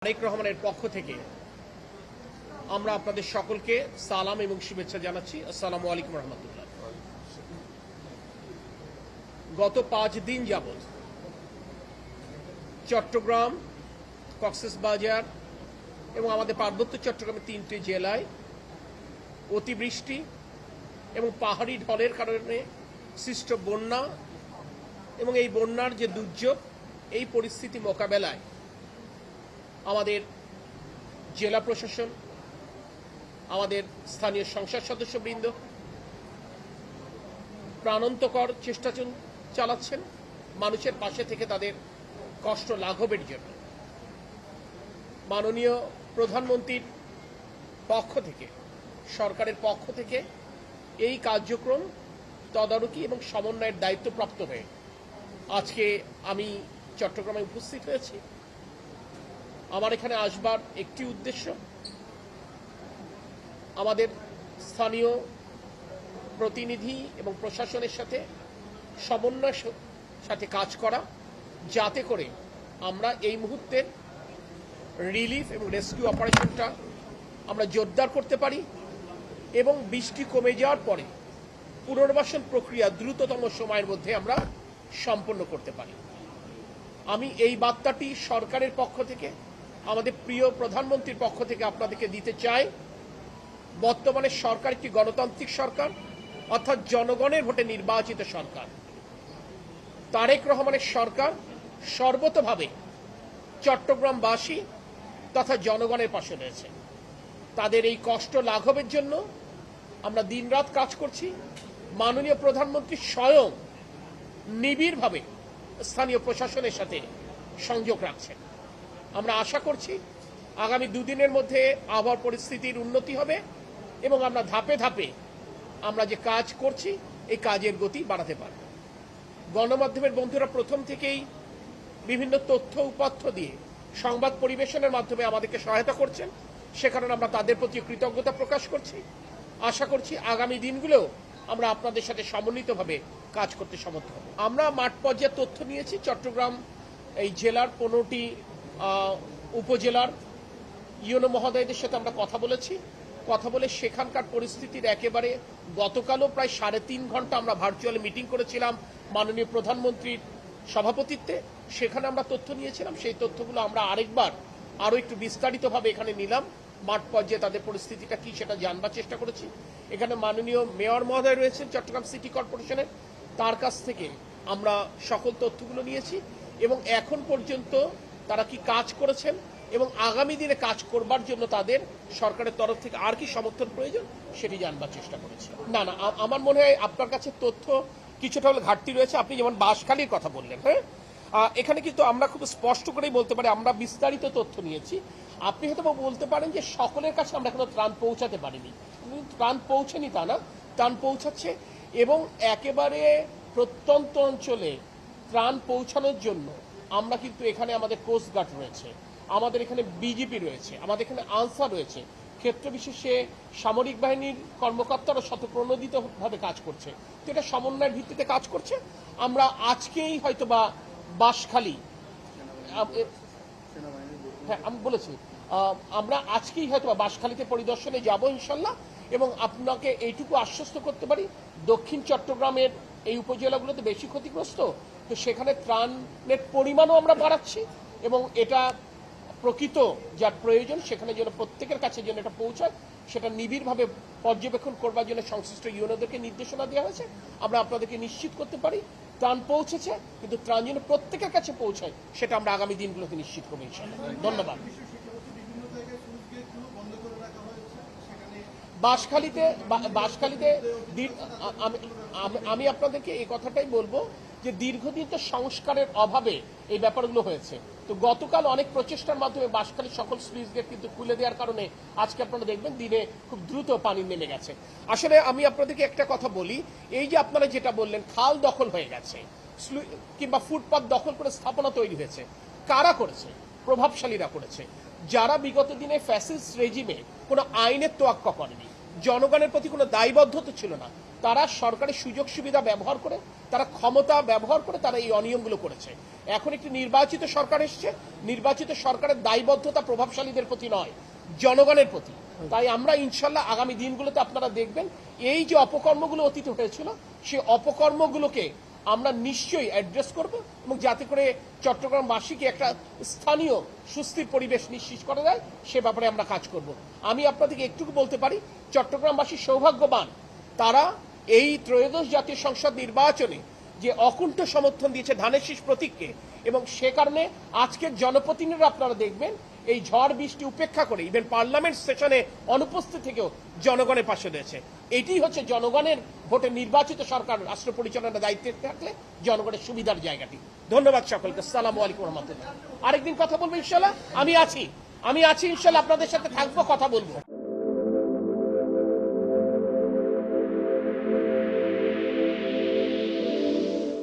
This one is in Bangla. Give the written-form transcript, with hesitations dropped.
তারেক রহমানের পক্ষ থেকে আমরা আপনাদের সকলকে সালাম এবং শুভেচ্ছা জানাচ্ছি। আসসালামু আলাইকুম রহমতুল্লাহ। গত 5 দিন যাবৎ চট্টগ্রাম, কক্সবাজার এবং আমাদের পার্বত্য চট্টগ্রামের 3টি জেলায় অতিবৃষ্টি এবং পাহাড়ি ঢলের কারণে সৃষ্ট বন্যা এবং এই বন্যার যে দুর্যোগ, এই পরিস্থিতি মোকাবেলায় আমাদের জেলা প্রশাসন, আমাদের স্থানীয় সংসদ সদস্যবৃন্দ প্রাণান্তকর চেষ্টা চালাচ্ছেন মানুষের পাশে থেকে তাদের কষ্ট লাঘবের জন্য। মাননীয় প্রধানমন্ত্রীর পক্ষ থেকে, সরকারের পক্ষ থেকে এই কার্যক্রম তদারকি এবং সমন্বয়ের দায়িত্বপ্রাপ্ত হয়ে আজকে আমি চট্টগ্রামে উপস্থিত হয়েছি। আমার এখানে আসবার একটি উদ্দেশ্য, আমাদের স্থানীয় প্রতিনিধি এবং প্রশাসনের সাথে সমন্বয়ের সাথে কাজ করা, যাতে করে আমরা এই মুহূর্তের রিলিফ এবং রেস্কিউ অপারেশনটা আমরা জোরদার করতে পারি এবং বৃষ্টি কমে যাওয়ার পরে পুনর্বাসন প্রক্রিয়া দ্রুততম সময়ের মধ্যে আমরা সম্পন্ন করতে পারি। আমি এই বার্তাটি সরকারের পক্ষ থেকে, আমাদের প্রিয় প্রধানমন্ত্রীর পক্ষ থেকে আপনাদেরকে দিতে চাই। বর্তমানে সরকার একটি গণতান্ত্রিক সরকার, অর্থাৎ জনগণের ভোটে নির্বাচিত সরকার। তারেক রহমানের সরকার সর্বতোভাবে চট্টগ্রামবাসী তথা জনগণের পাশে রয়েছে। তাদের এই কষ্ট লাঘবের জন্য আমরা দিনরাত কাজ করছি। মাননীয় প্রধানমন্ত্রী স্বয়ং নিবিড়ভাবে স্থানীয় প্রশাসনের সাথে সংযোগ রাখছেন। আমরা আশা করছি আগামী 2 দিনের মধ্যে আবহাওয়ার পরিস্থিতির উন্নতি হবে এবং আমরা ধাপে ধাপে আমরা যে কাজ করছি এই কাজের গতি বাড়াতে পারব। গণমাধ্যমের বন্ধুরা প্রথম থেকেই বিভিন্ন তথ্য উপাত্ত দিয়ে সংবাদ পরিবেশনের মাধ্যমে আমাদেরকে সহায়তা করছেন, সে কারণে আমরা তাদের প্রতি কৃতজ্ঞতা প্রকাশ করছি। আশা করছি আগামী দিনগুলোও আমরা আপনাদের সাথে সমন্বিতভাবে কাজ করতে সমর্থ হব। আমরা মাঠ পর্যায়ে তথ্য নিয়েছি। চট্টগ্রাম এই জেলার 15টি উপজেলার ইউনো মহোদয়দের সাথে আমরা কথা বলে সেখানকার পরিস্থিতির একেবারে গতকালও প্রায় 3.5 ঘন্টা আমরা ভার্চুয়ালি মিটিং করেছিলাম মাননীয় প্রধানমন্ত্রীর সভাপতিত্বে। সেখানে আমরা তথ্য নিয়েছিলাম। সেই তথ্যগুলো আমরা আরও একটু বিস্তারিতভাবে এখানে নিলাম। মাঠ পর্যায়ে তাদের পরিস্থিতিটা কি সেটা জানবার চেষ্টা করেছি। এখানে মাননীয় মেয়র মহোদয় রয়েছেন চট্টগ্রাম সিটি কর্পোরেশনের, তার কাছ থেকে আমরা সকল তথ্যগুলো নিয়েছি এবং এখন পর্যন্ত তারা কি কাজ করেছেন এবং আগামী দিনে কাজ করবার জন্য তাদের সরকারের তরফ থেকে আর কি সমর্থন প্রয়োজন সেটি জানবার চেষ্টা করেছি। না, আমার মনে হয় আপনার কাছে তথ্য কিছুটা হলে ঘাটতি রয়েছে। আপনি যেমন বাঁশখালীর কথা বললেন, হ্যাঁ, এখানে কিন্তু আমরা খুব স্পষ্ট করেই বলতে পারি আমরা বিস্তারিত তথ্য নিয়েছি। আপনি হয়তো বলতে পারেন যে সকলের কাছে আমরা এখনো ত্রাণ পৌঁছাতে পারিনি। ত্রাণ পৌঁছেনি তা না, ত্রাণ পৌঁছাচ্ছে এবং একেবারে প্রত্যন্ত অঞ্চলে ত্রাণ পৌঁছানোর জন্য আমরা কিন্তু এখানে আমাদের কোস্টগার্ড রয়েছে, আমাদের এখানে বিজেপি রয়েছে, আমাদের এখানে আনসার রয়েছে, ক্ষেত্র বিশেষে সামরিক বাহিনীর কর্মকর্তারা শতপ্রণোদিতভাবে কাজ করছে। তো এটা সমন্বয়ের ভিত্তিতে কাজ করছে। আমরা আজকেই হয়তো বা বাঁশখালী, হ্যাঁ আমি বলেছি, আমরা আজকেই হয়তো বা বাঁশখালীতে পরিদর্শনে যাব ইনশাল্লাহ। এবং আপনাকে এইটুকু আশ্বস্ত করতে পারি, দক্ষিণ চট্টগ্রামের এই উপজেলাগুলোতে বেশি ক্ষতিগ্রস্ত, তো সেখানে ত্রাণের পরিমাণও আমরা বাড়াচ্ছি এবং এটা প্রকৃত যার প্রয়োজন সেখানে যেন প্রত্যেকের কাছে যেন এটা পৌঁছায় সেটা নিবিড়ভাবে পর্যবেক্ষণ করবার জন্য সংশ্লিষ্ট ইউনোদেরকে নির্দেশনা দেওয়া হয়েছে। আমরা আপনাদেরকে নিশ্চিত করতে পারি ত্রাণ পৌঁছেছে, কিন্তু ত্রাণ যেন প্রত্যেকের কাছে পৌঁছায় সেটা আমরা আগামী দিনগুলোতে নিশ্চিত করবো ইনশাআল্লাহ। ধন্যবাদ। বাঁশখালীতে আমি আপনাদেরকে এই কথাটাই বলবো যে দীর্ঘদিন তো সংস্কারের অভাবে এই ব্যাপারগুলো হয়েছে। তো গতকাল অনেক প্রচেষ্টার মাধ্যমে বাঁশখালীর সকল স্লুইস গেট কিন্তু খুলে দেওয়ার কারণে আজকে আপনারা দেখবেন দিনে খুব দ্রুত পানি নেমে গেছে। আসলে আমি আপনাদেরকে একটা কথা বলি, এই যে আপনারা যেটা বললেন খাল দখল হয়ে গেছে কিংবা ফুটপাত দখল করে স্থাপনা তৈরি হয়েছে, কারা করেছে? প্রভাবশালীরা করেছে, যারা বিগত দিনে ফ্যাসিস্ট রেজিমে কোনো আইনের তোয়াক্কা করেনি, জনগণের প্রতি কোনো দায়বদ্ধতা ছিল না, তারা সরকারি সুযোগ সুবিধা ব্যবহার করে, তারা ক্ষমতা ব্যবহার করে তারা এই অনিয়মগুলো করেছে। এখন একটি নির্বাচিত সরকার এসছে, নির্বাচিত সরকারের দায়বদ্ধতা প্রভাবশালীদের প্রতি নয়, জনগণের প্রতি। তাই আমরা ইনশাল্লাহ আগামী দিনগুলোতে আপনারা দেখবেন এই যে অপকর্মগুলো অতীতে হয়েছিল, সেই অপকর্মগুলোকে আমরা নিশ্চয়ই অ্যাড্রেস করব, এবং যাতে করে চট্টগ্রামবাসীকে একটা স্থানীয় সুস্থির পরিবেশ নিশ্চিত করা যায় সে ব্যাপারে আমরা কাজ করব। আমি আপনাদেরকে একটুকু বলতে পারি, চট্টগ্রামবাসী সৌভাগ্যবান, তারা এই ত্রয়োদশ জাতীয় সংসদ নির্বাচনে যে অকুণ্ঠ সমর্থন দিয়েছে ধানের শীষ প্রতীককে, এবং সে কারণে আজকের জনপ্রতিনিধিরা আপনারা দেখবেন এই ঝড় বৃষ্টি উপেক্ষা করে ইভেন পার্লামেন্ট সেশনে অনুপস্থিত থেকেও জনগণের পাশে রয়েছে। এটি হচ্ছে জনগণের ভোটে নির্বাচিত সরকার রাষ্ট্র পরিচালনার দায়িত্বে থাকলে জনগণের সুবিধার জায়গাটি। ধন্যবাদ সকলকে। আসসালামু আলাইকুম রহমতুল্লাহ। আরেকদিন কথা বলবো ইনশাল্লাহ। আমি আছি ইনশাল্লাহ, আপনাদের সাথে থাকবো, কথা বলবো।